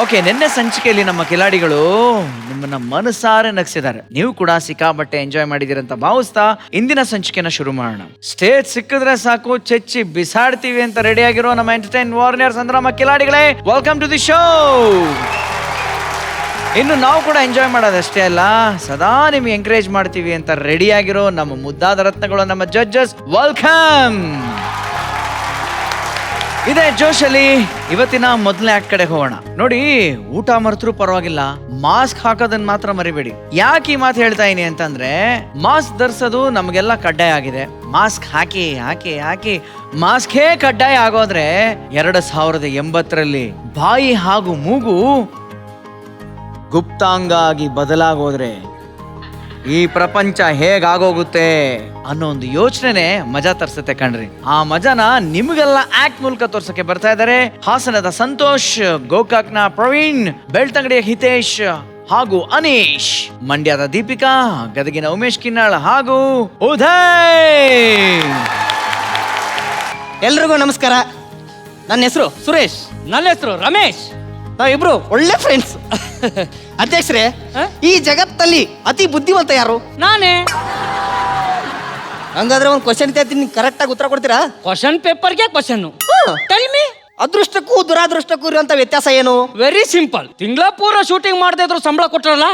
Okay, ನಿನ್ನೆ ಸಂಚಿಕೆಯಲ್ಲಿ ನಮ್ಮ ಕಿಲಾಡಿಗಳು ನಿಮ್ಮನ್ನ ಮನಸಾರೆ ನಗಿಸಿದ್ದಾರೆ. ನೀವು ಕೂಡ ಸಿಕ್ಕಾಬಟ್ಟೆ ಎಂಜಾಯ್ ಮಾಡಿದಿರಂತ ಭಾವಿಸ್ತಾ ಇಂದಿನ ಸಂಚಿಕೆನ ಶುರು ಮಾಡೋಣ. ಸ್ಟೇಜ್ ಸಿಕ್ಕಿದ್ರೆ ಸಾಕು ಚೆಚ್ಚಿ ಬಿಸಾಡ್ತೀವಿ ಅಂತ ರೆಡಿ ಆಗಿರೋ ನಮ್ಮ ಎಂಟರ್ಟೈನ್ ವಾರ್ನಿಯರ್ಸ್ ಅಂದ್ರೆ ನಮ್ಮ ಕಿಲಾಡಿಗಳೇ, ವೆಲ್ಕಮ್ ಟು ದಿ ಶೋ. ಇನ್ನು ನಾವು ಕೂಡ ಎಂಜಾಯ್ ಮಾಡೋದಷ್ಟೇ ಅಲ್ಲ, ಸದಾ ನಿಮ್ಗೆ ಎಂಕರೇಜ್ ಮಾಡ್ತೀವಿ ಅಂತ ರೆಡಿ ಆಗಿರೋ ನಮ್ಮ ಮುದ್ದಾದ ರತ್ನಗಳು, ನಮ್ಮ ಜಡ್ಜಸ್, ವೆಲ್ಕಮ್. ಇದೇ ಜೋಶಲ್ಲಿ ಇವತ್ತಿನ ಮೊದಲನೇ ಆಕ್ಟ್ ಕಡೆ ಹೋಗೋಣ. ನೋಡಿ, ಊಟ ಮರೆತರೂ ಪರವಾಗಿಲ್ಲ, ಮಾಸ್ಕ್ ಹಾಕೋದನ್ನ ಮಾತ್ರ ಮರಿಬೇಡಿ. ಯಾಕೆ ಈ ಮಾತು ಹೇಳ್ತಾ ಇದೀನಿ ಅಂತಂದ್ರೆ, ಮಾಸ್ಕ್ ಧರಿಸೋದು ನಮಗೆಲ್ಲ ಕಡ್ಡಾಯ ಆಗಿದೆ. ಮಾಸ್ಕ್ ಹಾಕಿ ಹಾಕಿ ಹಾಕಿ ಮಾಸ್ಕೇ ಕಡ್ಡಾಯ ಆಗೋದ್ರೆ 2080ರಲ್ಲಿ ಬಾಯಿ ಹಾಗೂ ಮೂಗು ಗುಪ್ತಾಂಗ ಆಗಿ ಬದಲಾಗೋದ್ರೆ ಈ ಪ್ರಪಂಚ ಹೇಗಾಗೋಗುತ್ತೆ ಅನ್ನೋ ಒಂದು ಯೋಚನೆ ಮಜಾ ತರ್ಸುತ್ತೆ ಕಣ್ರಿ. ಆ ಮಜಾನ ನಿಮಗೆಲ್ಲ ಆಕ್ಟ್ ಮೂಲಕ ತೋರ್ಸಕ್ಕೆ ಬರ್ತಾ ಇದ್ದಾರೆ ಹಾಸನದ ಸಂತೋಷ್, ಗೋಕಾಕ್ನ ಪ್ರವೀಣ್, ಬೆಳ್ತಂಗಡಿಯ ಹಿತೇಶ್ ಹಾಗೂ ಅನೀಶ್, ಮಂಡ್ಯದ ದೀಪಿಕಾ, ಗದಗಿನ ಉಮೇಶ್ ಕಿನ್ನಾಳ್ ಹಾಗೂ ಉದಯ್. ಎಲ್ರಿಗೂ ನಮಸ್ಕಾರ. ನನ್ನ ಹೆಸರು ಸುರೇಶ್. ನನ್ನ ಹೆಸರು ರಮೇಶ್. ನಾವಿಬ್ರು ಒಳ್ಳೆ ಫ್ರೆಂಡ್ಸ್. ಅಧ್ಯಕ್ಷರೇ, ಈ ಜಗತ್ತಲ್ಲಿ ಅತಿ ಬುದ್ಧಿವಂತ ಯಾರು? ನಾನೇ. ಹಂಗಾದ್ರೆ ಒಂದು ಕ್ವಶನ್ ಕೇಳ್ತೀನಿ, ಕರೆಕ್ಟ್ ಆಗಿ ಉತ್ತರ ಕೊಡ್ತೀರಾ? ಕ್ವಶನ್ ಪೇಪರ್ಗೆ ಕ್ವಶನ್. Tell me. ಅದೃಷ್ಟಕ್ಕೂ ದುರಾದೃಷ್ಟಕ್ಕೂ ಇರುವಂತ ವ್ಯತ್ಯಾಸ ಏನು? Very simple. ತಿಂಗಳ ಪೂರ ಶೂಟಿಂಗ್ ಮಾಡದೇ ಇದ್ರು ಸಂಬಳ ಕೊಟ್ರಲ್ಲ,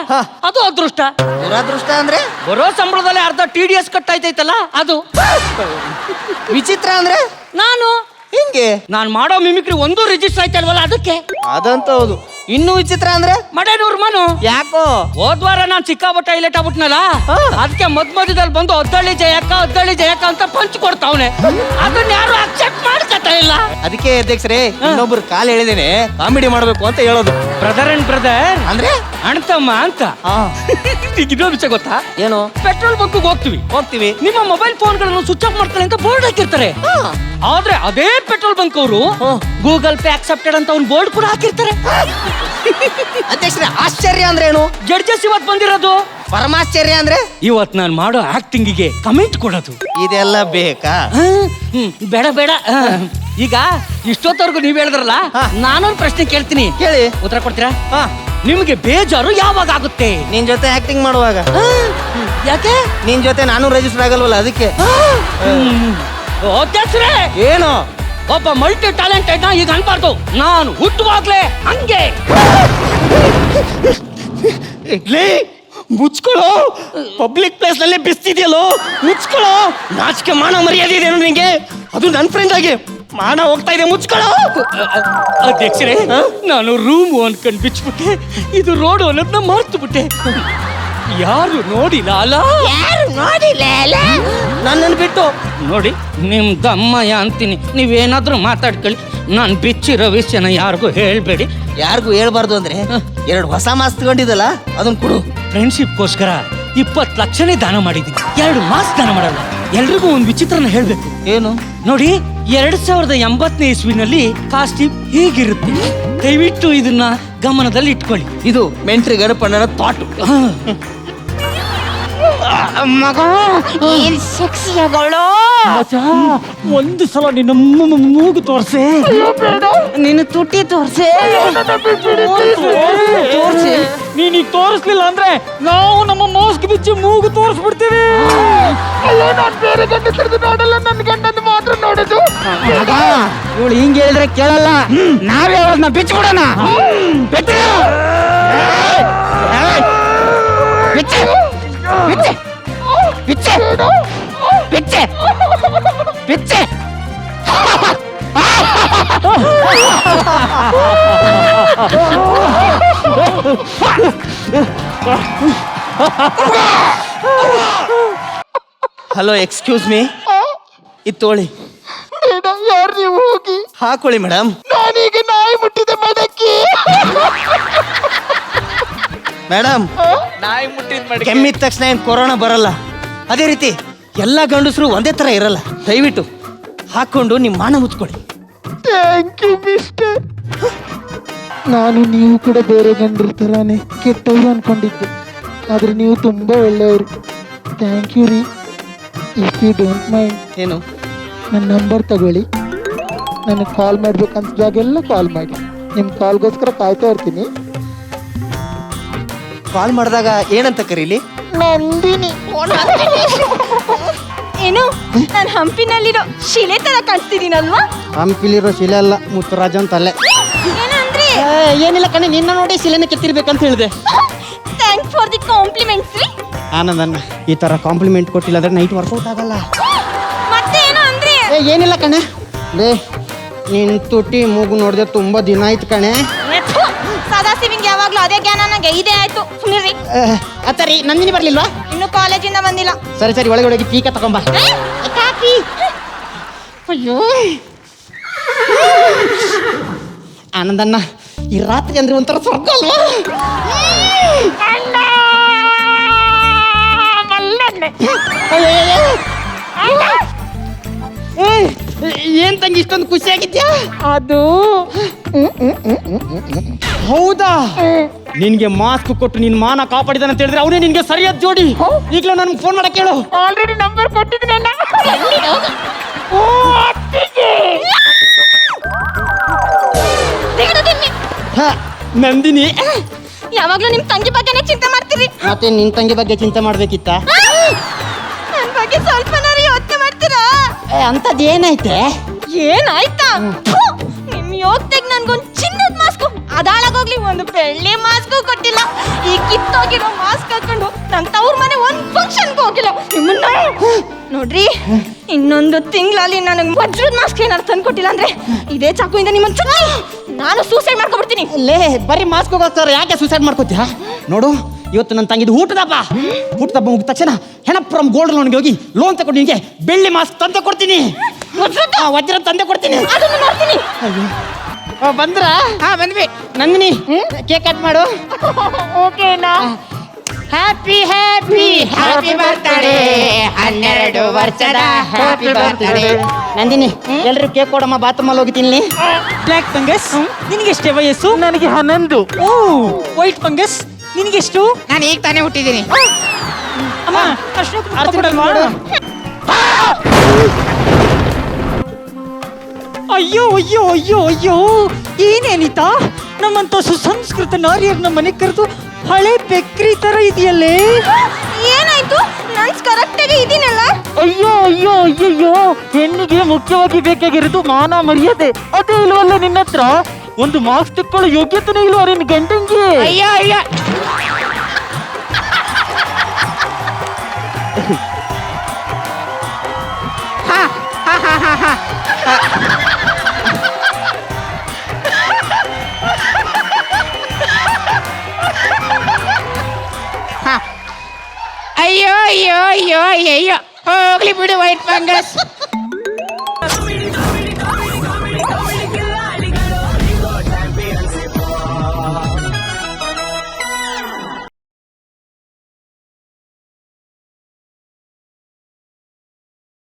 ಅದು ಅದೃಷ್ಟ. ದುರಾದೃಷ್ಟ ಅಂದ್ರೆ ಬರೋ ಸಂಬಳದಲ್ಲಿ ಅರ್ಧ TDS ಕಟ್ ಆಯ್ತೈತಲ್ಲ, ಅದು. ವಿಚಿತ್ರ ಅಂದ್ರೆ ನಾನು ಹಿಂಗೆ ನಾನ್ ಮಾಡೋ ಮಿಮಿಕ್ರಿ ಒಂದು ರಿಜಿಸ್ಟರ್ ಆಯ್ತಲ್ವಲ್ಲ, ಅದಕ್ಕೆ. ಅದಂತ ಹೌದು. ಇನ್ನು ವಿಚಿತ್ರ ಅಂದ್ರೆ ಮಡೇನೂರ್ ಮನು. ಯಾಕೋ ಹೋದ್ವಾರ ನಾನ್ ಸಿಕ್ಕಾಬಟ್ಟೆ ಹೈಲೈಟ್ ಆಗ್ಬಿಟ್ನಲ್ಲ, ಅದಕ್ಕೆ ಮಧ್ಯದಲ್ಲಿ ಬಂದು ಒದ್ದಳ್ಳಿ ಜಯಕ್ಕ ಅಂತ ಪಂಚ್ ಕೊಡ್ತಾವ್ನೆ. ಅದನ್ನ ಯಾರು ಅಕ್ಸೆಪ್ಟ್ ಮಾಡ್ಕತಾ ಇಲ್ಲ. ಅದಕ್ಕೆ ಅಧ್ಯಕ್ಷರೇ, ಇನ್ನೊಬ್ರು ಕಾಲ್ ಹೇಳಿದೇನೆ ಕಾಮಿಡಿ ಮಾಡ್ಬೇಕು ಅಂತ ಹೇಳೋದು. ಬ್ರದರ್ ಅಂಡ್ ಬ್ರದರ್ ಅಂದ್ರೆ ಅಣ್ತಮ್ಮ ಅಂತ. ಇನ್ನೊಂದು ವಿಷಯ ಗೊತ್ತಾ? ಏನು? ಪೆಟ್ರೋಲ್ ಬಂಕ್ ಹೋಗ್ತೀವಿ, ನಿಮ್ಮ ಮೊಬೈಲ್ ಫೋನ್ಗಳನ್ನು ಸ್ವಿಚ್ ಆಫ್ ಮಾಡ್ತಾರೆ ಅಂತ ಬೋರ್ಡ್ ಹಾಕಿರ್ತಾರೆ. ಆದ್ರೆ ಅದೇ ಪೆಟ್ರೋಲ್ ಬಂಕ್ ಅವರು ಗೂಗಲ್ ಪೇ ಅಕ್ಸೆಪ್ಟೆಡ್ ಅಂತ ಒಂದು ಬೋರ್ಡ್ ಕೂಡ ಹಾಕಿರ್ತಾರೆ. ಅಧ್ಯಕ್ಷರೇ, ಆಶ್ಚರ್ಯ ಅಂದ್ರೆ ಏನು? ಜಡ್ಜಸ್ ಇವತ್ ಬಂದಿರೋದು. ಪರಮಾಶ್ಚರ್ಯ ಅಂದ್ರೆ ಇವತ್ ನಾನ್ ಮಾಡೋ ಆಕ್ಟಿಂಗಿಗೆ ಕಮೆಂಟ್ ಕೊಡೋದು. ಇದೆಲ್ಲ ಬೇಕಾ? ಬೇಡ. ಈಗ ಇಷ್ಟೊತ್ತವರೆಗೂ ನೀವ್ ಹೇಳಿದ್ರಲ್ಲ, ನಾನೊಂದು ಪ್ರಶ್ನೆ ಕೇಳ್ತೀನಿ, ಕೇಳಿ. ಉತ್ತರ ಕೊಡ್ತೀರಾ? ನಿಮ್ಗೆ ಬೇಜಾರು ಯಾವಾಗ ಆಗುತ್ತೆ? ನಿನ್ ಜೊತೆ ಆಕ್ಟಿಂಗ್ ಮಾಡುವಾಗ. ಯಾಕೆ? ನಿನ್ ಜೊತೆ ನಾನು ರಿಜಿಸ್ಟರ್ ಆಗಲ್ವಲ್ಲ, ಅದಕ್ಕೆ. ಏನು? ಒಬ್ಬ ಮಲ್ಟಿ ಟ್ಯಾಲೆಂಟೆಡ್ ನ ಈಗ ಅನ್ಬಾರ್ದು. ನಾನು ಹುಟ್ಟುವಾಗ್ಲೇ ಹಂಗೆ. ಮುಚ್ಕೊಳ್ಳೋ, ಪಬ್ಲಿಕ್ ಪ್ಲೇಸ್ ನಲ್ಲಿ ಬಿಸ್ತಿದ್ಯಲ್ಲೋ, ಮುಚ್ಕೊಳ್ಳೋ. ನಾಚಿಕೆ ಮಾನ ಮರ್ಯಾದೆ ಇದೆಯೋ ನಿಂಗೆ? ಅದು ನನ್ನ ಫ್ರೆಂಡ್ ಆಗಿ ಮಾನ ಹೋಗ್ತಾ ಇದೆ, ಮುಚ್ಕೊಳ್ಳೋ. ಅಧ್ಯಕ್ಷರೇ, ನಾನು ರೂಮ್ ಅನ್ಕೊಂಡ್ ಬಿಚ್ಬಿಟ್ಟೆ, ಇದು ರೋಡ್ ಅನ್ನೋದನ್ನ ಮರ್ತು ಬಿಟ್ಟೆ. ಯಾರು ನೋಡಿಲ್ಲ ಅಲ್ಲ? ನನ್ನನ್ನು ಬಿಟ್ಟು ನೋಡಿ, ನಿಮ್ ದಮ್ಮಯ್ಯ ಅಂತೀನಿ, ನೀವೇನಾದ್ರೂ ಮಾತಾಡ್ಕೊಳ್ಳಿ. ನಾನು ಬಿಚ್ಚಿರೋ ವಿಷಯನ ಯಾರಿಗೂ ಹೇಳ್ಬೇಡಿ. ಯಾರಿಗೂ ಹೇಳ್ಬಾರ್ದು ಅಂದ್ರೆ 2 ಹೊಸ ಮಾಸ್ಕ್ ತಗೊಂಡಿದ್ದಲ್ಲ, ಅದನ್ನ ಕೊಡು. ಫ್ರೆಂಡ್ಶಿಪ್ಗೋಸ್ಕರ 20 ಲಕ್ಷನೇ ದಾನ ಮಾಡಿದ್ದೀನಿ, 2 ಮಾಸ್ಕ್ ದಾನ ಮಾಡಲ್ಲ. ಎಲ್ರಿಗೂ ಒಂದು ವಿಚಿತ್ರನ ಹೇಳ್ಬೇಕು. ಏನು? ನೋಡಿ, 2080ನೇ ಇಸ್ವಿನಲ್ಲಿ ಕಾಸ್ಟ್ಯೂಮ್ ಹೀಗಿರುತ್ತೆ. ದಯವಿಟ್ಟು ಇದನ್ನ ಗಮನದಲ್ಲಿ ಇಟ್ಕೊಳ್ಳಿ. ಇದು ಮೆಂಟ್ರಿ ಗಣಪಣ್ಣನ ತಾಟು. ಮಗ, ಏನ್ ಸೆಕ್ಸಿಯಾಗಳು. ಒಂದು ಸಲ ನಿನ್ನ ಮೂಗು ತೋರ್ಸೆ, ನಿನ್ನ ತುಟಿ ತೋರ್ಸೆ. ನೀನ್ ಈಗ ತೋರಿಸ್ಲಿಲ್ಲ ಅಂದ್ರೆ ನಾವು ನಮ್ಮ ಮಾಸ್ಕ್ ಬಿಚ್ಚಿ ಮೂಗು ತೋರಿಸ್ಬಿಡ್ತೀವಿ. ಬೇರೆ ಗಂಡಸರದ್ದು ನೋಡಲ್ಲ, ನನ್ನ ಗಂಡನ ಮಾತ್ರ ನೋಡೋದು. ಇವಳು ಹಿಂಗೆ ಹೇಳಿದ್ರೆ ಕೇಳಲ್ಲ, ನಾವೇ ಅವ್ರನ್ನ ಬಿಚ್ಚಿಬಿಡೋಣ. ಹಲೋ, ಎಕ್ಸ್ಕ್ಯೂಸ್ ಮೀ, ಇದು ತೋಳಿ. ಯಾರು ನೀವು? ಹೋಗಿ ಹಾಕೊಳ್ಳಿ ಮೇಡಮ್. ನಾನೀಗ ನಾಯಿ ಮುಟ್ಟಿದೆ ಮಡಕ್ಕಿ. ಮೇಡಮ್, ನಾಯಿ ಮುಟ್ಟಿದ ಕೆಮ್ಮಿದ ತಕ್ಷಣ ಏನ್ ಕೊರೋನಾ ಬರಲ್ಲ. ಅದೇ ರೀತಿ ಎಲ್ಲ ಗಂಡಸರು ಒಂದೇ ತರ ಇರಲ್ಲ. ದಯವಿಟ್ಟು ಹಾಕೊಂಡು ನಿಮ್ಮ ಮಾನ ಮುಚ್ಕೊಳ್ಳಿ. Thank you mister. ನಾನು ನೀವು ಕೂಡ ಬೇರೆ ಗಂಡರ ಥರಾನೇ ಕೆಟ್ಟವ್ರು ಅನ್ಕೊಂಡಿದ್ದೆ, ಆದರೆ ನೀವು ತುಂಬ ಒಳ್ಳೆಯವರು. ಥ್ಯಾಂಕ್ ಯು ರೀ. ಇಫ್ ಯು ಡೋಂಟ್ ಮೈಂಡ್, ಏನು, ನನ್ನ ನಂಬರ್ ತಗೊಳ್ಳಿ. ನನಗೆ ಕಾಲ್ ಮಾಡ್ಬೇಕಂತಿದ್ದಾಗೆಲ್ಲ ಕಾಲ್ ಮಾಡಿ. ನಿಮ್ಮ ಕಾಲ್ಗೋಸ್ಕರ ಕಾಯ್ತಾ ಇರ್ತೀನಿ. ಕಾಲ್ ಮಾಡಿದಾಗ ಏನಂತ ಕರೀಲಿ? ನಂದಿನಿ. ಏನು ನಾನು ಹಂಪಿನಲ್ಲಿರೋ ಶಿಲೆ ತರ ಕಾಣಿಸ್ತಿದ್ದೀನಲ್ವಾ? ಹಂಪಿಲಿರೋ ಶಿಲೆ ಅಲ್ಲ, ಮುತ್ತುರಾಜ ಅಂತ ಅಲ್ಲೇ. ಏನಂದ್ರಿ? ಏನಿಲ್ಲ ಕಣೆ, ನಿನ್ನ ನೋಡಿ ಶಿಲೆನ ಕೆತ್ತಿರ್ಬೇಕಂತ ಹೇಳಿದೆ. ಥ್ಯಾಂಕ್ಸ್ ಫಾರ್ ದಿ ಕಾಂಪ್ಲಿಮೆಂಟ್ಸ್ ರೀ. ಆನಂದನ್ನ ಈ ತರ ಕಾಂಪ್ಲಿಮೆಂಟ್ ಕೊಟ್ಟಿಲ್ಲ ಅಂದ್ರೆ ನೈಟ್ ವರ್ಕೌಟ್ ಆಗಲ್ಲ. ಮತ್ತೆ ಏನು ಅಂದ್ರಿ? ಏನಿಲ್ಲ ಕಣೆ, ಲೇ ನಿನ್ ತುಟಿ ಮೂಗು ನೋಡಿದೆ ತುಂಬಾ ದಿನ ಆಯ್ತು ಕಣೆ. ಸದಾಶಿವಿಂಗ್ ಯಾವಾಗ್ಲೂ ಅದೇ ಜ್ಞಾನ ನಂಗೆ ಇದೇ ಆಯ್ತು. ಸುಮ್ನಿರಿ. ಅತ್ತರಿ ನಂದಿನಿ ಬರ್ಲಿಲ್ವಾ? ಇನ್ನು ಕಾಲೇಜಿಂದ ಬಂದಿಲ್ಲ. ಸರಿ ಸರಿ, ಒಳಗೆ ಒಳಗೆ ಪೀಕ ತಗೊಂಬ. ಕಾಫಿ. ಅಯ್ಯೋ ಆನಂದಣ್ಣ, ಈ ರಾತ್ರಿ ಅಂದ್ರೆ ಒಂಥರ ಸ್ವರ್ಗ ಅಲ್ವಾ? ಏನ್ ತಂಗಿ ಇಷ್ಟೊಂದು ಖುಷಿಯಾಗಿದ್ಯಾ? ಅದು ಹೌದಾ? ನಿನ್ಗೆ ಮಾಸ್ಕ್ ಕೊಟ್ಟು ನಿನ್ ಮಾನ ಕಾಪಾಡಿದಾನೆ ಅಂತ ಹೇಳಿದ್ರೆ ಅವನೇ ನಿನ್ಗೆ ಸರಿಯಾದ ಜೋಡಿ. ಈಗಲೂ ನನ್ಗೆ ಫೋನ್ ಮಾಡಕ್ ಹೇಳು. ಆಲ್ರೆಡಿ ನಂಬರ್ ಕೊಟ್ಟಿದ್ದೀನಲ್ಲ. ಹ, ನಂದಿನಿ, ಯಾವಾಗ್ಲೂ ನಿಮ್ ತಂಗಿ ಬಗ್ಗೆನೇ ಚಿಂತೆ ಮಾಡ್ತೀರಿ. ಮತ್ತೆ ನಿನ್ ತಂಗಿ ಬಗ್ಗೆ ಚಿಂತೆ ಮಾಡ್ಬೇಕಿತ್ತ? ನನ್ ಬಗ್ಗೆ ಸ್ವಲ್ಪನಾರು ಯೋಚನೆ ಮಾಡ್ತೀರಾ? ಅಂತದ್ ಏನೈತೆ? ಏನಾಯ್ತಾ? ಥು, ನಿಮ್ ಯೋಗ್ತೆಗ್ ನನ್ಗೊಂದ್ ಚಿನ್ನದ ಮಾಸ್ಕು ಅದಾಳಾಗೋಗ್ಲಿ ಒಂದು ಬೆಳ್ಳಿ ಮಾಸ್ಕು ಕೊಟ್ಟಿಲ್ಲ. ಈ ಕಿತ್ತೋಗಿರೋ ಮಾಸ್ಕ್ ಹಾಕೊಂಡು ನನ್ ತವ್ರ ಮನೆ ಒಂದ್ ಫಂಕ್ಷನ್ಗೂ ಹೋಗಿಲ್ಲ. ನಿಮ್ಮನ್ನ ನೋಡ್ರಿ, ಇನ್ನೊಂದು ತಿಂಗಳಲ್ಲಿ ನನಗೆ ವಜ್ರದ ಮಾಸ್ಕ್ ಏನಾರು ತಂದ್ಕೊಟ್ಟಿಲ್ಲ ಅಂದ್ರೆ ಇದೇ ಚಾಕುವಿಂದ ನಿಮ್ಮನ್ನ ಚುಚ್ಚಿ ನಾನು ಸೂಸೈಡ್ ಮಾಡ್ಕೊಬಿಡ್ತೀನಿ. ಲೇ, ಬರೀ ಮಾಸ್ಕ್ ಹೋಗೋಸ್ಕರ ಯಾಕೆ ಸೂಸೈಡ್ ಮಾಡ್ಕೋತೀಯ? ನೋಡು, ಇವತ್ತು ನನ್ನ ತಂಗಿದು ಹುಟ್ಟದಬ್ಬ ಮುಗಿದ ತಕ್ಷಣ ಹೆಣಪುರಂ ಗೋಲ್ಡ್ ಲೋನ್ಗೆ ಹೋಗಿ ಲೋನ್ ತಗೊಂಡು ನಿಮಗೆ ಬೆಳ್ಳಿ ಮಾಸ್ಕ್ ತಂದೆ ಕೊಡ್ತೀನಿ. ವಜ್ರ ತಂದೆ ಕೊಡ್ತೀನಿ. ಅದನ್ನು ಮಾಡ್ತೀನಿ. ಬಂದ್ರ? ಹಾ, ಬಂದ್ವಿ. ನಂದಿನಿ, ಕೇಕ್ ಕಟ್ ಮಾಡು. ಓಕೆನಾ? ಹ್ಯಾಪಿ ಹ್ಯಾಪಿ ಹ್ಯಾಪಿ ಬರ್ತ್ಡೇ, 12 ವರ್ಷದ ಹ್ಯಾಪಿ ಬರ್ತ್ಡೇ. ನಂದಿನಿ, ಎಲ್ರು ಕೇಕ್ ಕೊಡಮ್ಮ, ಬಾತ್ರೂಮಲ್ಲಿ ಹೋಗಿ ತಿನ್ಲಿ. ಬ್ಲ್ಯಾಕ್ ಫಂಗಸ್ ನಿನಗೆಷ್ಟೇ ವಯಸ್ಸು? ನನಗೆ 11. ಓ, ವೈಟ್ ಫಂಗಸ್ ನಿನಗೆಷ್ಟು? ನಾನು ಈಗ ತಾನೇ ಹುಟ್ಟಿದ್ದೀನಿ. ಅಮ್ಮ ಅಶೋಕ್ ಆರ್ತಿ ಮಾಡು. ಅಯ್ಯೋ ಅಯ್ಯೋ ಅಯ್ಯೋ ಅಯ್ಯೋ, ಏನೇನಿತಾ? ನಮ್ಮಂತ ಸುಸಂಸ್ಕೃತ ನಾರಿಯರ್ನ ಮನೆ ಕರೆದು ಹಳೆ ಬೆಕ್ರಿ ತರ ಇದೆಯಲ್ಲೇ. ಏನಾಯ್ತು? ನನ್ಸ್ ಕರೆಕ್ಟಾಗಿ ಇದೀನಲ್ಲ. ಅಯ್ಯೋ ಅಯ್ಯೋ ಅಯ್ಯಯ್ಯೋ, ಹೆಣ್ಣಿಗೆ ಮುಖ್ಯವಾಗಿ ಬೇಕಾಗಿರೋದು ಮಾನ ಮರ್ಯಾದೆ. ಅದೇ ಇಲ್ವಲ್ಲ ನಿನ್ನ ಹತ್ರ? ಒಂದು ಮಾರ್ಕ್ಸ್ ತಕ್ಕೊಳ್ಳೋ ಯೋಗ್ಯತೆನೇ ಇಲ್ವಾ ನಿನ್ನ ಗಂಡಂಗೆ? ಅಯ್ಯೋ ಅಯ್ಯೋ, ಅಯ್ಯೋ ಅಯ್ಯೋ ಅಯ್ಯೋ ಅಯ್ಯೋ, ಹೋಗ್ಲಿ ಬಿಡು ವೈಟ್ ಫಂಗಸ್.